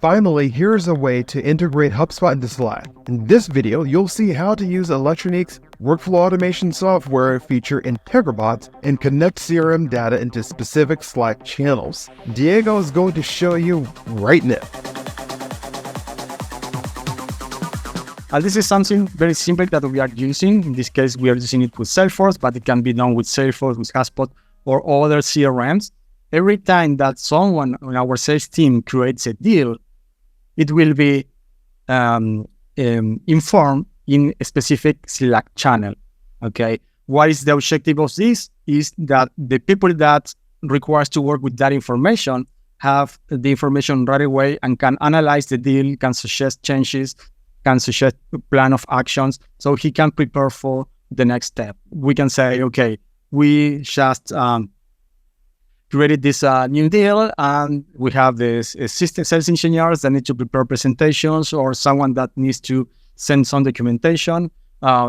Finally, here's a way to integrate HubSpot into Slack. In this video, you'll see how to use ElectroNeek's workflow automation software feature IntegraBots and connect CRM data into specific Slack channels. Diego is going to show you right now. This is something very simple that we are using. In this case, we are using it with Salesforce, but it can be done with Salesforce, with HubSpot, or other CRMs. Every time that someone on our sales team creates a deal, it will be informed in a specific Slack channel. Okay, what is the objective of this? Is that the people that requires to work with that information have the information right away and can analyze the deal, can suggest changes, can suggest a plan of actions, so he can prepare for the next step. We can say, okay, we just created this new deal, and we have this system sales engineers that need to prepare presentations, or someone that needs to send some documentation.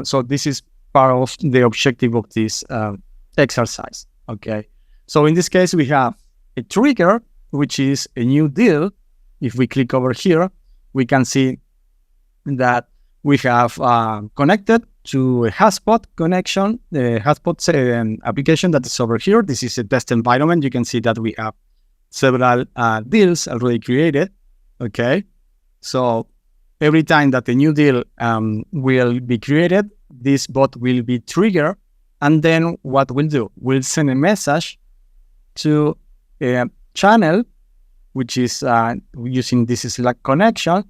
So this is part of the objective of this exercise. Okay. So in this case, we have a trigger, which is a new deal. If we click over here, we can see that we have connected to a HubSpot connection, the HubSpot application that is over here. This is a test environment. You can see that we have several deals already created. Okay, so every time that a new deal will be created, this bot will be triggered, and then what we'll do, we'll send a message to a channel, which is using this Slack connection,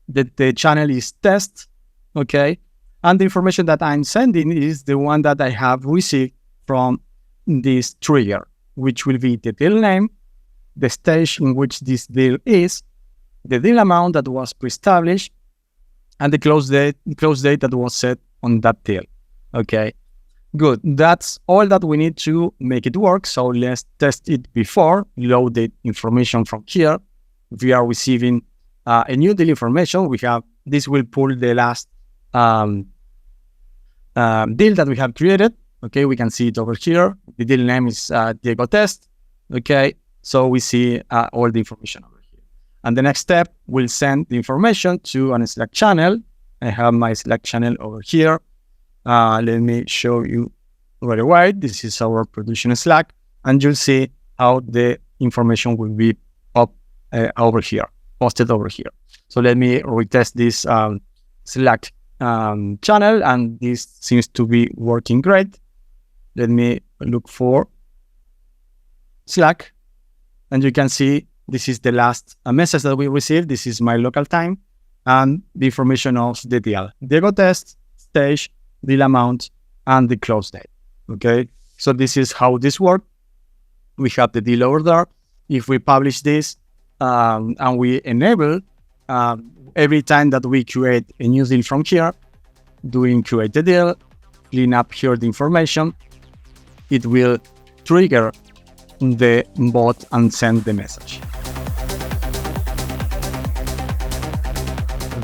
that the channel is test. Okay. And the information that I'm sending is the one that I have received from this trigger, which will be the deal name, the stage in which this deal is, the deal amount that was pre-established, and the close date that was set on that deal. Okay, good. That's all that we need to make it work. So let's test it before. Load the information from here. If we are receiving a new deal information, we have this will pull the last deal that we have created. Okay, we can see it over here. The deal name is Diego Test. Okay, so we see all the information over here. And the next step, we'll send the information to an Slack channel. I have my Slack channel over here. Let me show you right away. This is our production Slack, and you'll see how the information will be up over here, posted over here. So let me retest this Slack channel, and this seems to be working great. Let me look for Slack, and you can see this is the last message that we received. This is my local time and the information of the deal. Diego test, stage, deal amount, and the close date. Okay, so this is how this works. We have the deal over there. If we publish this and we enable every time that we create a new deal from here, doing create the deal, clean up here the information, it will trigger the bot and send the message.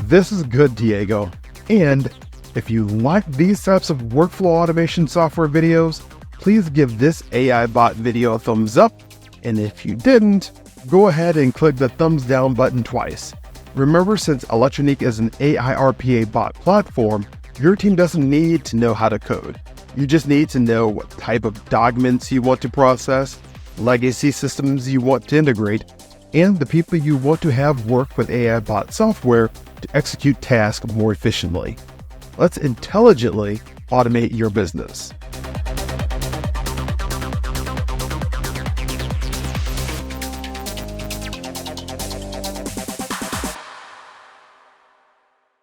This is good, Diego. And if you like these types of workflow automation software videos, please give this AI bot video a thumbs up. And if you didn't, go ahead and click the thumbs down button twice. Remember, since ElectroNeek is an AI RPA bot platform, your team doesn't need to know how to code. You just need to know what type of documents you want to process, legacy systems you want to integrate, and the people you want to have work with AI bot software to execute tasks more efficiently. Let's intelligently automate your business.